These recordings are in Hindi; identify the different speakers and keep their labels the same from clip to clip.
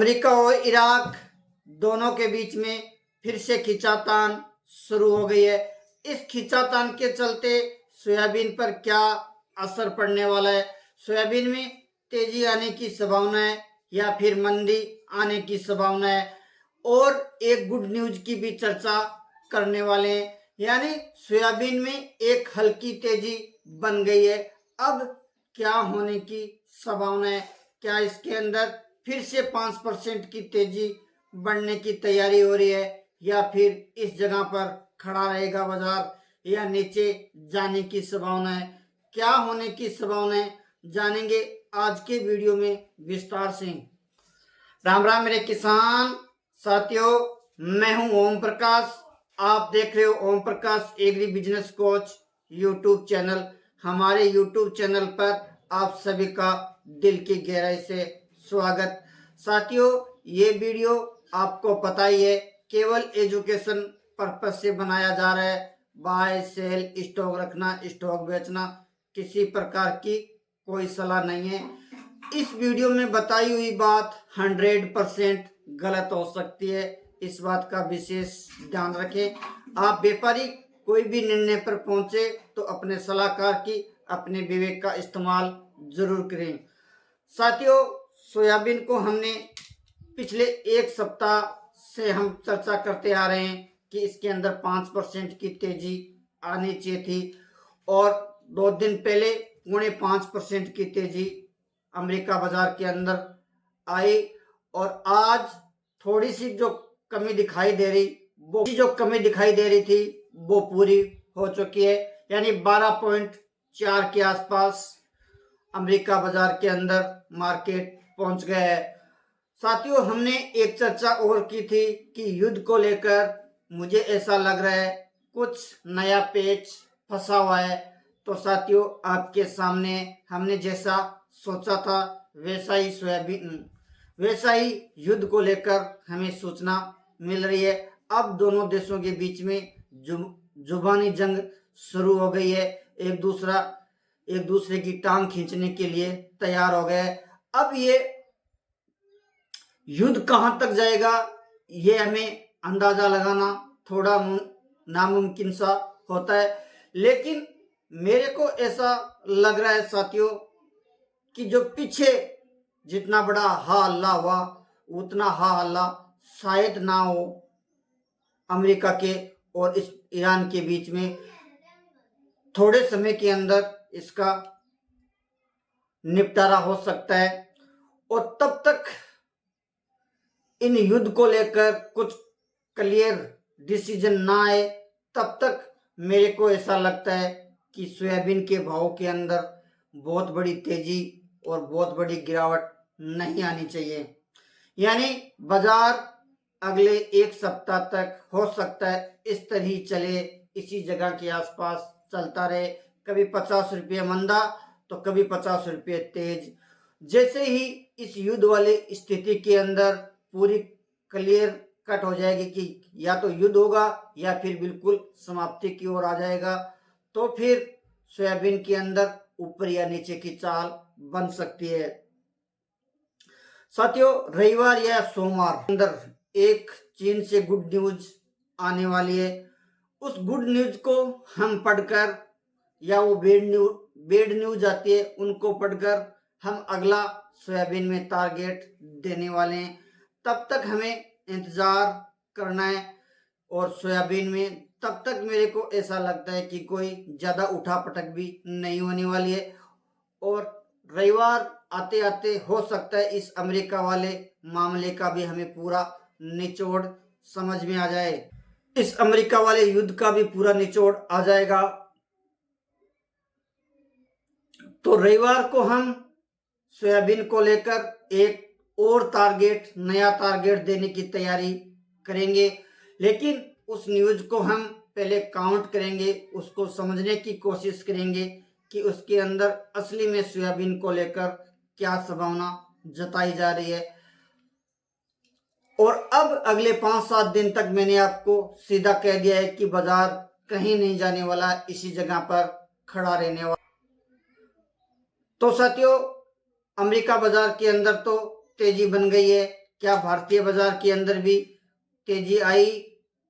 Speaker 1: अमेरिका और इराक दोनों के बीच में फिर से खींचातान शुरू हो गई है। इस खींचातान के चलते सोयाबीन पर क्या असर पड़ने वाला है, सोयाबीन में तेजी आने की संभावना है या फिर मंदी आने की संभावना है, और एक गुड न्यूज की भी चर्चा करने वाले हैं। यानी सोयाबीन में एक हल्की तेजी बन गई है। अब क्या होने की संभावना है, क्या इसके अंदर फिर से 5% की तेजी बढ़ने की तैयारी हो रही है या फिर इस जगह पर खड़ा रहेगा बाजार या नीचे जाने की संभावना है, क्या होने की संभावना है, जानेंगे आज के वीडियो में विस्तार से। राम राम मेरे किसान साथियों, मैं हूं ओम प्रकाश। आप देख रहे हो Om Prakash agri business coach YouTube channel. हमारे यूट्यूब चैनल पर आप सभी का दिल की गहराई से स्वागत। साथियों, ये वीडियो आपको पता ही है केवल एजुकेशन पर्पज से बनाया जा रहा है। बाय सेल, स्टॉक रखना, स्टॉक बेचना, किसी प्रकार की कोई सलाह नहीं है। इस वीडियो में बताई हुई बात 100% गलत हो सकती है, इस बात का विशेष ध्यान रखें। आप व्यापारी कोई भी निर्णय पर पहुंचे तो अपने सलाहकार की, अपने विवेक का इस्तेमाल जरूर करें। साथियों, सोयाबीन को हमने पिछले एक सप्ताह से हम चर्चा करते आ रहे हैं कि इसके अंदर 5% की तेजी आनी चाहिए थी, और 2 दिन पहले 4.5% की तेजी अमेरिका बाजार के अंदर आई, और आज थोड़ी सी जो कमी दिखाई दे रही थी वो पूरी हो चुकी है। यानी 12.4 के आसपास अमेरिका बाजार के अंदर मार्केट पहुंच गया है। साथियों, हमने एक चर्चा और की थी कि युद्ध को लेकर मुझे ऐसा लग रहा है कुछ नया पेच फंसा हुआ है। तो साथियों, आपके सामने हमने जैसा सोचा था वैसा ही युद्ध को लेकर हमें सूचना मिल रही है। अब दोनों देशों के बीच में जुबानी जंग शुरू हो गई है। एक दूसरे की टांग खींचने के लिए तैयार हो गए। अब ये युद्ध कहां तक जाएगा ये हमें अंदाजा लगाना थोड़ा नामुमकिन सा होता है, लेकिन मेरे को ऐसा लग रहा है साथियों कि जो पीछे जितना बड़ा हा हल्ला हुआ उतना हा हल्ला शायद ना हो। अमेरिका के और इस ईरान के बीच में थोड़े समय के अंदर इसका निपटारा हो सकता है, और तब तक इन युद्ध को लेकर कुछ क्लियर डिसीजन ना आए तब तक मेरे को ऐसा लगता है कि सोयाबीन के भाव के अंदर बहुत बड़ी तेजी और बहुत बड़ी गिरावट नहीं आनी चाहिए। यानी बाजार अगले एक सप्ताह तक हो सकता है इस तरह ही चले, इसी जगह के आसपास चलता रहे। कभी 50 रुपये मंदा तो कभी 50 रुपये तेज। जैसे ही इस युद्ध वाली स्थिति के अंदर पूरी क्लियर कट हो जाएगी कि या तो युद्ध होगा या फिर बिल्कुल समाप्ति की ओर आ जाएगा, तो फिर सोयाबीन के अंदर ऊपर या नीचे की चाल बन सकती है। साथियों, रविवार या सोमवार अंदर एक चीन से गुड न्यूज आने वाली है। उस गुड न्यूज को हम पढ़कर, या वो बेड न्यूज आती है उनको पढ़कर हम अगला सोयाबीन में टारगेट देने वाले हैं। तब तक हमें इंतजार करना है, और सोयाबीन में तब तक मेरे को ऐसा लगता है कि कोई ज़्यादा उठापटक भी नहीं होने वाली है। और रविवार आते आते हो सकता है इस अमेरिका वाले मामले का भी हमें पूरा निचोड़ समझ में आ जाए, इस अमेरिका वाले युद्ध का भी पूरा निचोड़ आ जाएगा। तो रविवार को हम सोयाबीन को लेकर एक और नया टारगेट देने की तैयारी करेंगे, लेकिन उस न्यूज को हम पहले काउंट करेंगे, उसको समझने की कोशिश करेंगे कि उसके अंदर असली में सोयाबीन को लेकर क्या संभावना जताई जा रही है। और अब अगले 5-7 दिन तक मैंने आपको सीधा कह दिया है कि बाजार कहीं नहीं जाने वाला, इसी जगह पर खड़ा रहने वाला। तो साथियों, अमेरिका बाजार के अंदर तो तेजी बन गई है, क्या भारतीय बाजार के अंदर भी तेजी आई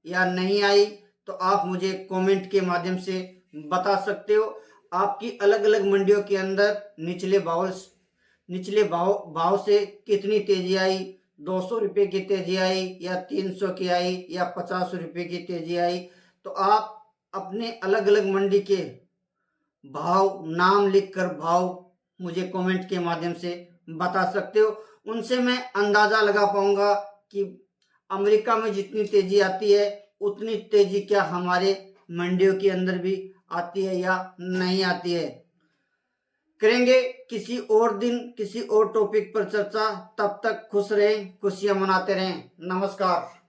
Speaker 1: या नहीं आई, तो आप मुझे कमेंट के माध्यम से बता सकते हो। आपकी अलग अलग मंडियों के अंदर निचले भाव से कितनी तेजी आई, 200 रुपये की तेजी आई या 300 की आई या 50 रुपये की तेजी आई, तो आप अपने अलग अलग मंडी के भाव नाम लिखकर भाव मुझे कमेंट के माध्यम से बता सकते हो। उनसे मैं अंदाजा लगा पाऊंगा कि अमेरिका में जितनी तेजी आती है उतनी तेजी क्या हमारे मंडियों के अंदर भी आती है या नहीं आती है। करेंगे किसी और दिन किसी और टॉपिक पर चर्चा। तब तक खुश रहें, खुशियां मनाते रहें। नमस्कार।